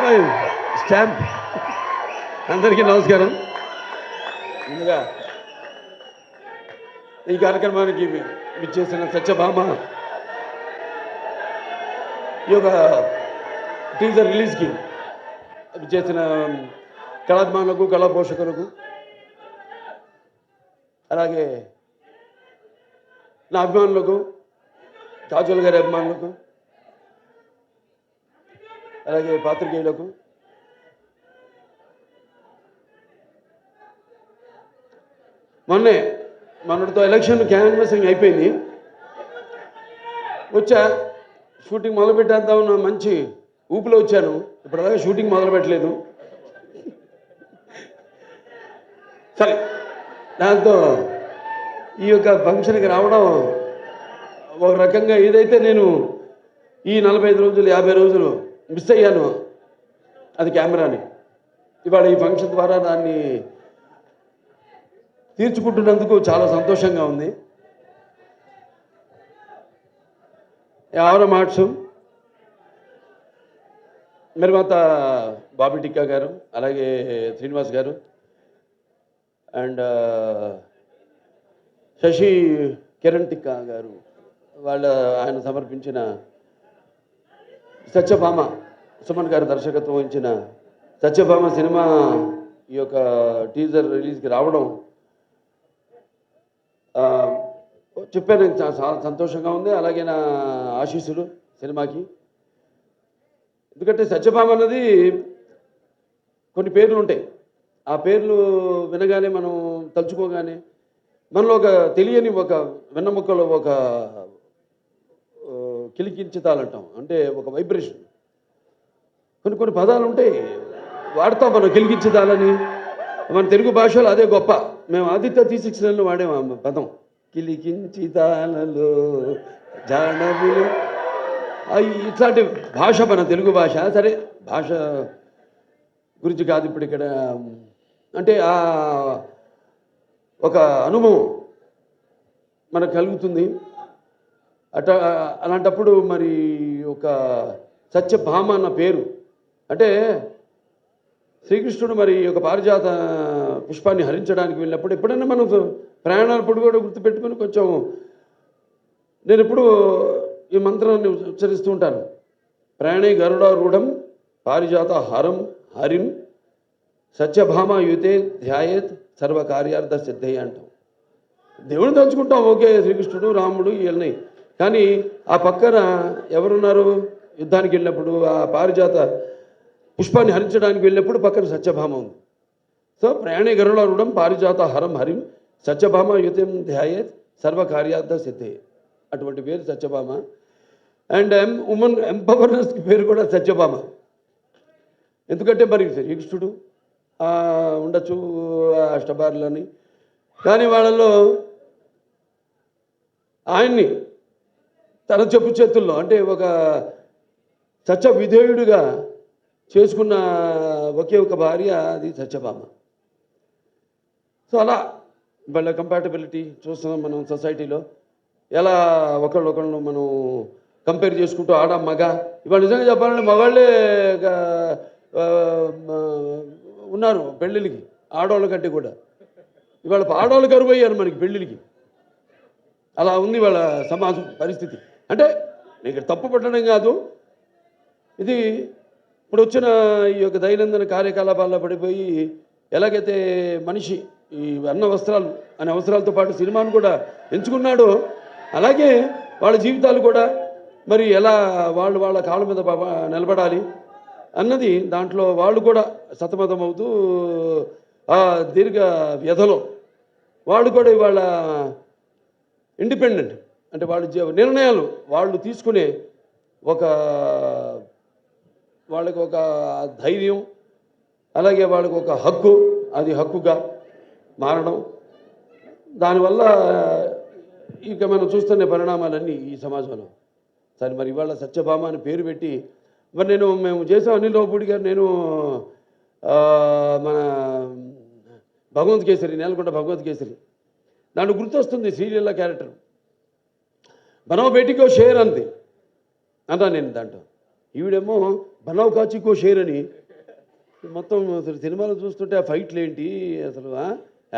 My stamp. అందరికీ నమస్కారం. ముందుగా ఈ కార్యక్రమానికి విచ్చేసిన సత్యభామ ఈ యొక్క టీజర్ రిలీజ్కి విచ్చేసిన కళాత్మానులకు కళా పోషకులకు అలాగే నా అభిమానులకు కాజోల్ గారి అభిమానులకు అలాగే పాత్రికేయులకు మొన్నటితో ఎలక్షన్ క్యాన్వాసింగ్ అయిపోయింది. వచ్చా షూటింగ్ మొదలుపెట్టేద్దామన్న మంచి ఊపిలో వచ్చాను. ఇప్పటిదాకా షూటింగ్ మొదలు పెట్టలేదు. సరే, దాంతో ఈ యొక్క ఫంక్షన్కి రావడం ఒక రకంగా ఏదైతే నేను ఈ 45 రోజులు 50 రోజులు మిస్ అయ్యాను అది కెమెరాని, ఇవాళ ఈ ఫంక్షన్ ద్వారా దాన్ని తీర్చుకుంటున్నందుకు చాలా సంతోషంగా ఉంది. ఆవరం ఆర్ట్స్ నిర్మాత బాబీ టిక్కా గారు, అలాగే శ్రీనివాస్ గారు అండ్ శశి కిరణ్ టిక్కా గారు ఆయన సమర్పించిన సత్యభామ, సుమన్ గారు దర్శకత్వం వహించిన సత్యభామ సినిమా ఈ యొక్క టీజర్ రిలీజ్కి రావడం చెప్పాను, చాలా సంతోషంగా ఉంది. అలాగే నా ఆశీస్సులు సినిమాకి. ఎందుకంటే సత్యభామ అన్నది కొన్ని పేర్లు ఉంటాయి. ఆ పేర్లు వినగానే మనం తలుచుకోగానే మనలో ఒక తెలియని ఒక వెన్నముక్కలో ఒక కిలికించుతాలంటాం, అంటే ఒక వైబ్రేషన్. కొన్ని పదాలు ఉంటాయి వాడతాం మనం, కిలికించుతాలని. మన తెలుగు భాషలో అదే గొప్ప. మేము ఆదిత్య 369లో వాడేము పదం, కిలికించితాలలో జానవులు. ఇట్లాంటి భాష మన తెలుగు భాష. సరే, భాష గురించి కాదు ఇప్పుడు ఇక్కడ. అంటే ఒక అనుభవం మనకు కలుగుతుంది. అలాంటప్పుడు మరి ఒక సత్యభామ అన్న పేరు అంటే శ్రీకృష్ణుడు మరి ఒక పారిజాత పుష్పాన్ని హరించడానికి వెళ్ళినప్పుడు ఎప్పుడైనా మనం ప్రయాణాలప్పుడు కూడా గుర్తుపెట్టుకుని కొంచెం నేను ఎప్పుడు ఈ మంత్రాన్ని ఉచ్చరిస్తూ ఉంటాను. ప్రయాణే గరుడారూఢం పారిజాత హరం హరిం సత్యభామ యుతే ధ్యాయేత్ సర్వకార్యార్థ సిద్ధయ్య అంటాం. దేవుని తలుచుకుంటాం, ఓకే, శ్రీకృష్ణుడు రాముడు ఇవన్నీ. కానీ ఆ పక్కన ఎవరున్నారు? యుద్ధానికి వెళ్ళినప్పుడు ఆ పారిజాత పుష్పాన్ని హరించడానికి వెళ్ళినప్పుడు పక్కన సత్యభామ ఉంది. సో ప్రయాణే గరుడారూఢం పారిజాత హరం హరిం సత్యభామ యుతం ధ్యాయేత్ సర్వకార్యార్థ సిద్ధే. అటువంటి పేరు సత్యభామ. అండ్ ఉమెన్ ఎంపవర్నెస్కి పేరు కూడా సత్యభామ. ఎందుకంటే మరి శ్రీకృష్ణుడు ఉండొచ్చు అష్టభార్యలని, కానీ వాళ్ళలో ఆయన్ని తన చెప్పు చేతుల్లో అంటే ఒక సత్య విధేయుడిగా చేసుకున్న ఒకే ఒక భార్య, అది సత్యభామ. సో అలా వాళ్ళ కంపాటబిలిటీ చూస్తున్నాం మనం సొసైటీలో. ఎలా ఒకళ్ళొకళ్ళు మనం కంపేర్ చేసుకుంటూ ఆడ మగ. ఇవాళ నిజంగా చెప్పాలంటే మగాళ్ళే ఉన్నారు పెళ్ళిళ్ళకి ఆడవాళ్ళ కంటే కూడా. ఇవాళ ఆడవాళ్ళు కరువు అయ్యారు మనకి పెళ్ళిళ్ళకి. అలా ఉంది వాళ్ళ సమాజం పరిస్థితి. అంటే నీకు తప్పు పట్టడం కాదు, ఇది ఇప్పుడు వచ్చిన ఈ యొక్క దైనందిన కార్యకలాపాల్లో పడిపోయి ఎలాగైతే మనిషి ఈ అన్న వస్త్రాలు అనే అవసరాలతో పాటు సినిమాను కూడా ఎంచుకున్నాడో, అలాగే వాళ్ళ జీవితాలు కూడా మరి ఎలా వాళ్ళ కాళ్ళ మీద నిలబడాలి అన్నది దాంట్లో వాళ్ళు కూడా సతమతమవుతూ ఆ దీర్ఘ వ్యధలో వాళ్ళు కూడా ఇవాళ ఇండిపెండెంట్ అంటే వాళ్ళ నిర్ణయాలు వాళ్ళు తీసుకునే వాళ్ళకి ఒక ధైర్యం, అలాగే వాళ్ళకి ఒక హక్కు, అది హక్కుగా మారడం. దానివల్ల ఇక మనం చూస్తున్న పరిణామాలన్నీ ఈ సమాజంలో. సరే, మరి ఇవాళ సత్యభామ అని పేరు పెట్టి మరి మేము చేసాం. అనిల్ రావుపూడి గారు, నేను మన భగవంత్ కేసరి, నేలకొండ భగవంత్ కేసరి, దాంట్లో గుర్తొస్తుంది సీరియల్లో క్యారెక్టర్. మనో బేటికో షేర్ అంది అన్నా నేను దాంట్లో. ఈవిడేమో బనావ్ కాచికో షేర్ అని మొత్తం అసలు సినిమాలో చూస్తుంటే ఆ ఫైట్లు ఏంటి అసలు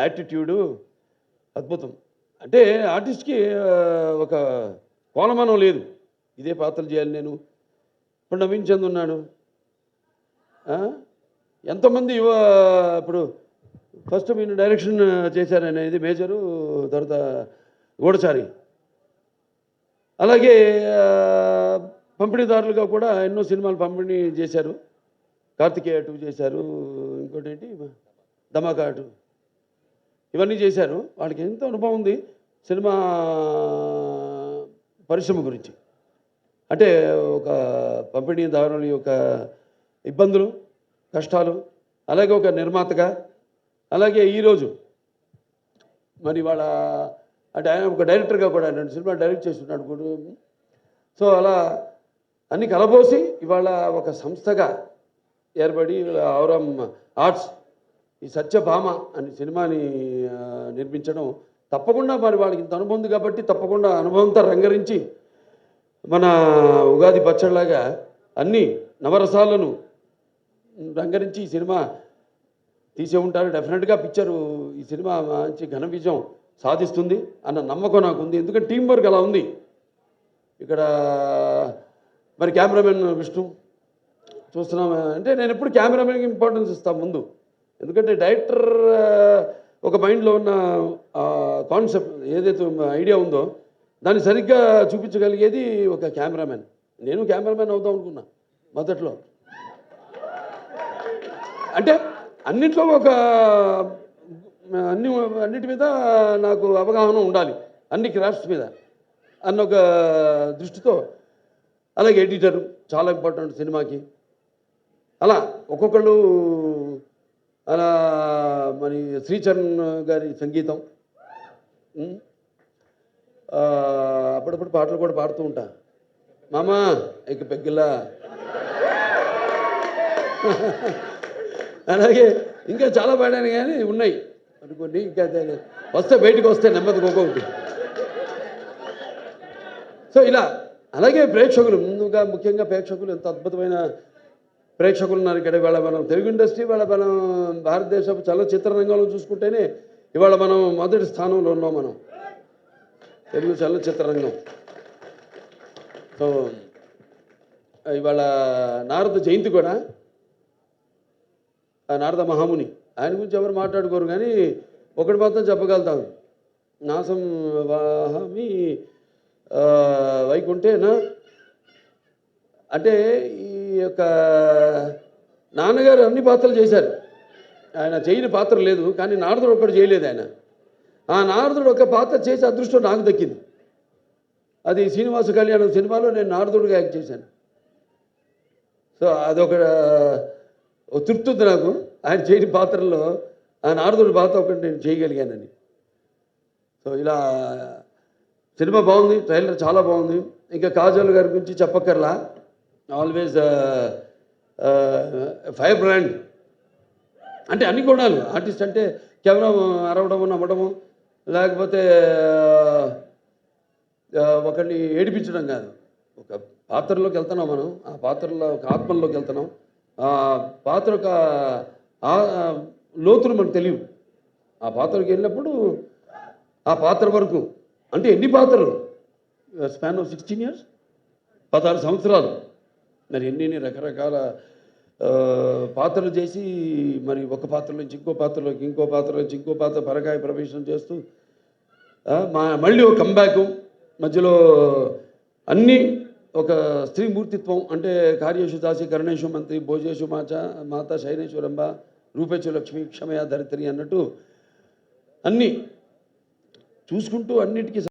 యాటిట్యూడు అద్భుతం. అంటే ఆర్టిస్ట్కి ఒక కోలమానం లేదు, ఇదే పాత్రలు చేయాలి నేను. ఇప్పుడు నవీన్ చంద్ ఉన్నాడు, ఎంతోమంది ఇప్పుడు ఫస్ట్ మీరు డైరెక్షన్ చేశారనేది మేజరు, తర్వాత గూఢచారి. అలాగే పంపిణీదారులుగా కూడా ఎన్నో సినిమాలు పంపిణీ చేశారు. కార్తికేయ 2 చేశారు, ఇంకోటి ఏంటి ధమాకా 2, ఇవన్నీ చేశారు. వాళ్ళకి ఎంతో అనుభవం ఉంది సినిమా పరిశ్రమ గురించి. అంటే ఒక పంపిణీదారుల యొక్క ఇబ్బందులు, కష్టాలు, అలాగే ఒక నిర్మాతగా, అలాగే ఈరోజు మరి వాళ్ళ అంటే ఆయన ఒక డైరెక్టర్గా కూడా 2 సినిమాలు డైరెక్ట్ చేస్తున్నాడు కూడా. సో అలా అన్ని కలబోసి ఇవాళ ఒక సంస్థగా ఏర్పడి ఔరం ఆర్ట్స్ ఈ సత్యభామ అనే సినిమాని నిర్మించడం తప్పకుండా మరి వాళ్ళకి ఇంత అనుభవం ఉంది కాబట్టి తప్పకుండా అనుభవంతో రంగరించి మన ఉగాది పచ్చడిలాగా అన్ని నవరసాలను రంగరించి ఈ సినిమా తీసే ఉంటారు. డెఫినెట్గా పిక్చరు ఈ సినిమా మంచి ఘన విజయం సాధిస్తుంది అన్న నమ్మకం నాకు ఉంది. ఎందుకంటే టీం వర్క్ అలా ఉంది. ఇక్కడ మరి కెమెరామెన్ విష్ణు చూస్తున్నాం అంటే నేను ఎప్పుడు కెమెరామెన్కి ఇంపార్టెన్స్ ఇస్తాను ముందు. ఎందుకంటే డైరెక్టర్ ఒక మైండ్లో ఉన్న కాన్సెప్ట్ ఏదైతే ఐడియా ఉందో దాన్ని సరిగ్గా చూపించగలిగేది ఒక కెమెరామెన్. నేను కెమెరామెన్ అవుదాం అనుకున్నా మొదట్లో. అంటే అన్నిట్లో అన్నిటి మీద నాకు అవగాహన ఉండాలి, అన్ని క్రాఫ్ట్స్ మీద అన్న ఒక దృష్టితో. అలాగే ఎడిటరు చాలా ఇంపార్టెంట్ సినిమాకి. అలా ఒక్కొక్కళ్ళు అలా మరి శ్రీచరణ్ గారి సంగీతం, అప్పుడప్పుడు పాటలు కూడా పాడుతూ ఉంటా. మామా ఇక పెగ్గిలా అలాగే ఇంకా చాలా పాడాను కానీ ఉన్నాయి అనుకోండి. ఇంకా వస్తే బయటకు వస్తే నెమ్మదికి ఒక్కొక్కటి. సో ఇలా అలాగే ప్రేక్షకులు ముందుగా ముఖ్యంగా ప్రేక్షకులు ఎంత అద్భుతమైన ప్రేక్షకులు ఉన్నారు ఇక్కడ. ఇవాళ మనం తెలుగు ఇండస్ట్రీ, ఇవాళ మనం భారతదేశపు చలనచిత్ర రంగంలో చూసుకుంటేనే ఇవాళ మనం మొదటి స్థానంలో ఉన్నాం మనం, తెలుగు చలనచిత్ర రంగం. సో ఇవాళ నారద జయంతి కూడా, ఆ నారద మహాముని ఆయన గురించి ఎవరు మాట్లాడుకోరు కానీ ఒకటి మాత్రం చెప్పగలుగుతాం, నాసం వాహమి వైకుంఠేనా. అంటే ఈ యొక్క నాన్నగారు అన్ని పాత్రలు చేశారు, ఆయన చేయని పాత్ర లేదు. కానీ నారదుడు ఒక్కడు చేయలేదు ఆయన. ఆ నారదుడు ఒక పాత్ర చేసే అదృష్టం నాకు దక్కింది. అది శ్రీనివాస కళ్యాణం సినిమాలో నేను నారదుడిగా యాక్ట్ చేశాను. సో అదొక తృప్తి ఉంది నాకు, ఆయన చేయని పాత్రల్లో ఆ నారదుడి పాత్ర ఒకటి నేను చేయగలిగానని. సో ఇలా సినిమా బాగుంది, ట్రైలర్ చాలా బాగుంది. ఇంకా కాజల్ గారి గురించి చెప్పక్కర్లా, ఆల్వేజ్ ఫైర్ బ్రాండ్. అంటే అన్ని గుణాలు. ఆర్టిస్ట్ అంటే కేవలం అరవడము, నవ్వడము, లేకపోతే ఒకరిని ఏడిపించడం కాదు. ఒక పాత్రలోకి వెళ్తున్నాం మనం, ఆ పాత్రలో ఒక ఆత్మల్లోకి వెళ్తున్నాం. ఆ పాత్ర యొక్క లోతులు మనకు తెలియవు. ఆ పాత్రకి వెళ్ళినప్పుడు ఆ పాత్ర వరకు అంటే ఎన్ని పాత్రలు, స్పాన్ ఆఫ్ 16 years, 16 సంవత్సరాలు. మరి ఎన్ని రకరకాల పాత్రలు చేసి మరి ఒక పాత్ర నుంచి ఇంకో పాత్రలోకి, ఇంకో పాత్ర నుంచి ఇంకో పాత్ర పరకాయ ప్రవేశం చేస్తూ మళ్ళీ ఒక కంబ్యాక్ మధ్యలో అన్నీ ఒక స్త్రీ మూర్తిత్వం. అంటే కార్యేషు దాసి కరుణేషు మంత్రి భోజేషు మాత శైనేశ్వరంబ రూపేచు లక్ష్మి క్షమయా ధరిత్రి అన్నట్టు అన్నీ చూసుకుంటూ అన్నిటికీ